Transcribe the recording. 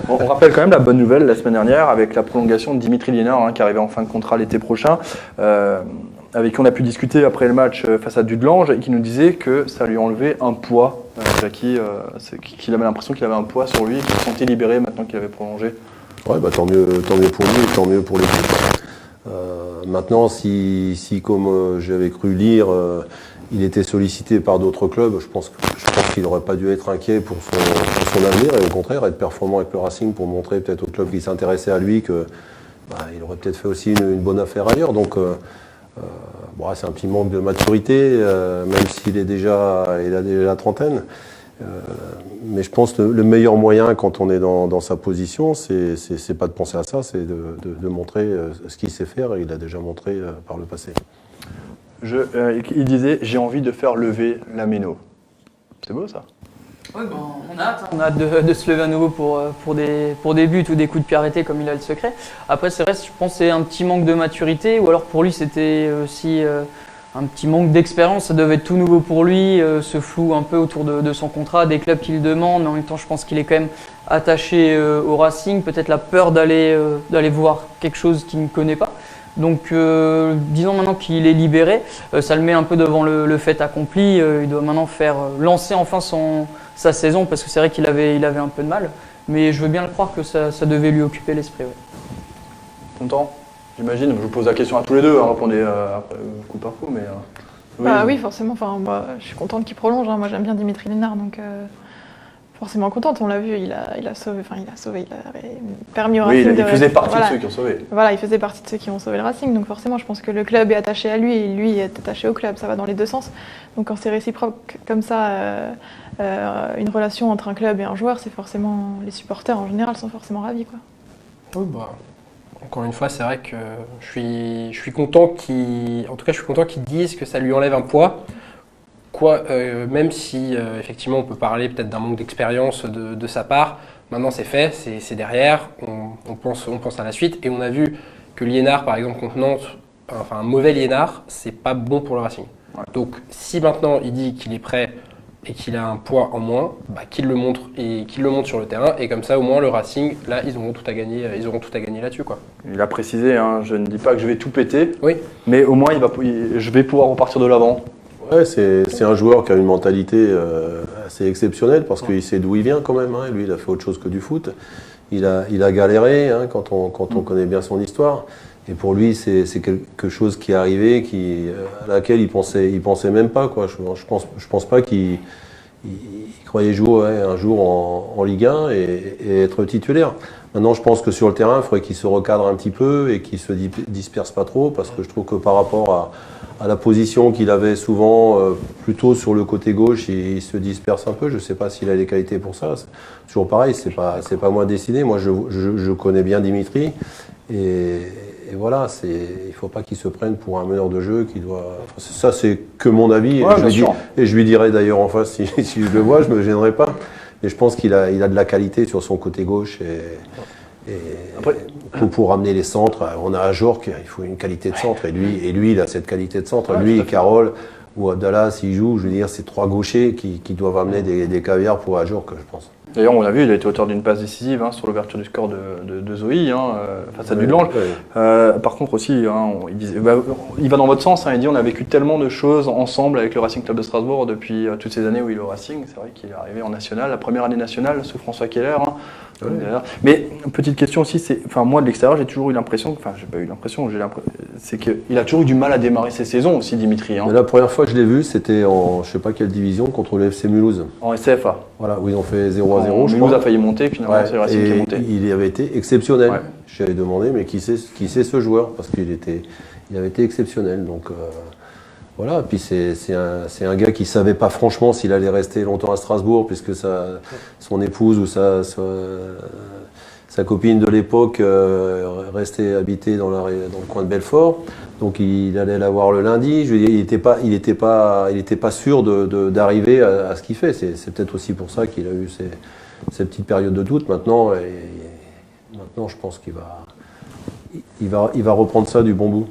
On rappelle quand même la bonne nouvelle la semaine dernière avec la prolongation de Dimitri Liénard qui arrivait en fin de contrat l'été prochain, avec qui on a pu discuter après le match face à Dudelange et qui nous disait que ça lui enlevait un poids, qu'il avait l'impression qu'il avait un poids sur lui et qu'il se sentait libéré maintenant qu'il avait prolongé. Ouais, bah, tant mieux pour lui et tant mieux pour l'équipe. Maintenant, si comme j'avais cru lire, il était sollicité par d'autres clubs, je pense qu'il n'aurait pas dû être inquiet pour son avenir et au contraire être performant avec le Racing pour montrer peut-être aux clubs qui s'intéressaient à lui qu'il aurait peut-être fait aussi une bonne affaire ailleurs. Donc c'est un petit manque de maturité, même s'il a déjà la trentaine. Mais je pense que le meilleur moyen quand on est dans sa position, c'est pas de penser à ça, c'est de montrer ce qu'il sait faire et il a déjà montré par le passé. Il disait « j'ai envie de faire lever la Méno ». C'est beau ça. Oui, on a hâte de se lever à nouveau pour des buts ou des coups de pied arrêtés comme il a le secret. Après c'est vrai, je pense que c'est un petit manque de maturité ou alors pour lui c'était aussi un petit manque d'expérience, ça devait être tout nouveau pour lui, ce flou un peu autour de son contrat, des clubs qui le demandent, mais en même temps je pense qu'il est quand même attaché au Racing, peut-être la peur d'aller voir quelque chose qu'il ne connaît pas. Donc disons maintenant qu'il est libéré, ça le met un peu devant le fait accompli, il doit maintenant lancer enfin sa saison parce que c'est vrai qu'il avait un peu de mal, mais je veux bien le croire que ça devait lui occuper l'esprit. Ouais. Content ? J'imagine, je vous pose la question à tous les deux, répondez coup par coup, mais... Oui, forcément, moi, je suis contente qu'il prolonge, moi j'aime bien Dimitri Liénard, donc forcément contente, on l'a vu, il a sauvé, il avait permis au Racing il faisait partie de ceux qui ont sauvé. Voilà, il faisait partie de ceux qui ont sauvé le Racing, donc forcément je pense que le club est attaché à lui et lui est attaché au club, ça va dans les deux sens. Donc quand c'est réciproque comme ça, une relation entre un club et un joueur, c'est forcément, les supporters en général sont forcément ravis, quoi. Oui, encore une fois, c'est vrai que je suis content qu'ils disent que ça lui enlève un poids. Même si effectivement on peut parler peut-être d'un manque d'expérience de sa part, maintenant c'est fait, c'est derrière, on pense à la suite et on a vu que Liénard par exemple contre Nantes, un mauvais Liénard, c'est pas bon pour le Racing. Ouais. Donc si maintenant il dit qu'il est prêt et qu'il a un poids en moins, qu'il le montre sur le terrain et comme ça au moins le Racing, là ils auront tout à gagner là-dessus quoi. Il a précisé, je ne dis pas que je vais tout péter, oui. Mais au moins je vais pouvoir repartir de l'avant. Ouais, c'est un joueur qui a une mentalité assez exceptionnelle parce qu'il sait d'où il vient quand même. Lui, il a fait autre chose que du foot. Il a galéré quand on connaît bien son histoire. Et pour lui, c'est quelque chose qui est arrivé, à laquelle il pensait même pas, quoi. Je pense pas qu'il croyait jouer un jour en Ligue 1 et être titulaire. Maintenant, je pense que sur le terrain, il faudrait qu'il se recadre un petit peu et qu'il se disperse pas trop parce que je trouve que par rapport à la position qu'il avait souvent plutôt sur le côté gauche, il se disperse un peu. Je ne sais pas s'il a les qualités pour ça. C'est toujours pareil, c'est pas moi décider. Moi, je connais bien Dimitri et voilà, il ne faut pas qu'il se prenne pour un meneur de jeu qui doit. Ça, c'est que mon avis. Ouais, et je lui dirai d'ailleurs en face si je le vois, je ne me gênerai pas. Mais je pense qu'il a de la qualité sur son côté gauche et après, pour ramener les centres, on a Ajorc, il faut une qualité de centre et lui il a cette qualité de centre. Lui et Carole ou Abdallah s'il joue, je veux dire, c'est trois gauchers qui doivent amener des caviars pour Ajorc, je pense. D'ailleurs, on l'a vu, il a été auteur d'une passe décisive sur l'ouverture du score de Zoé face à Dudelange. Par contre aussi, il disait, il va dans votre sens, il dit on a vécu tellement de choses ensemble avec le Racing Club de Strasbourg depuis toutes ces années où il est au Racing. C'est vrai qu'il est arrivé en national, la première année nationale sous François Keller. Mais petite question aussi, moi de l'extérieur, j'ai toujours eu l'impression, c'est qu'il a toujours eu du mal à démarrer ses saisons aussi, Dimitri. Mais la première fois que je l'ai vu, c'était en je sais pas quelle division contre le FC Mulhouse. En SCFA. Voilà, où ils ont fait 0-0. Mulhouse a failli monter, finalement c'est le Racing qui est monté. Il avait été exceptionnel. Ouais. J'avais demandé, mais qui c'est ce joueur? Parce qu'il avait été exceptionnel. Donc voilà, puis c'est un gars qui savait pas franchement s'il allait rester longtemps à Strasbourg, puisque son épouse ou sa copine de l'époque restait habitée dans le coin de Belfort. Donc il allait la voir le lundi. Je veux dire, il était pas sûr d'arriver à ce qu'il fait. C'est peut-être aussi pour ça qu'il a eu ces petites périodes de doute. Maintenant, je pense qu'il va reprendre ça du bon bout.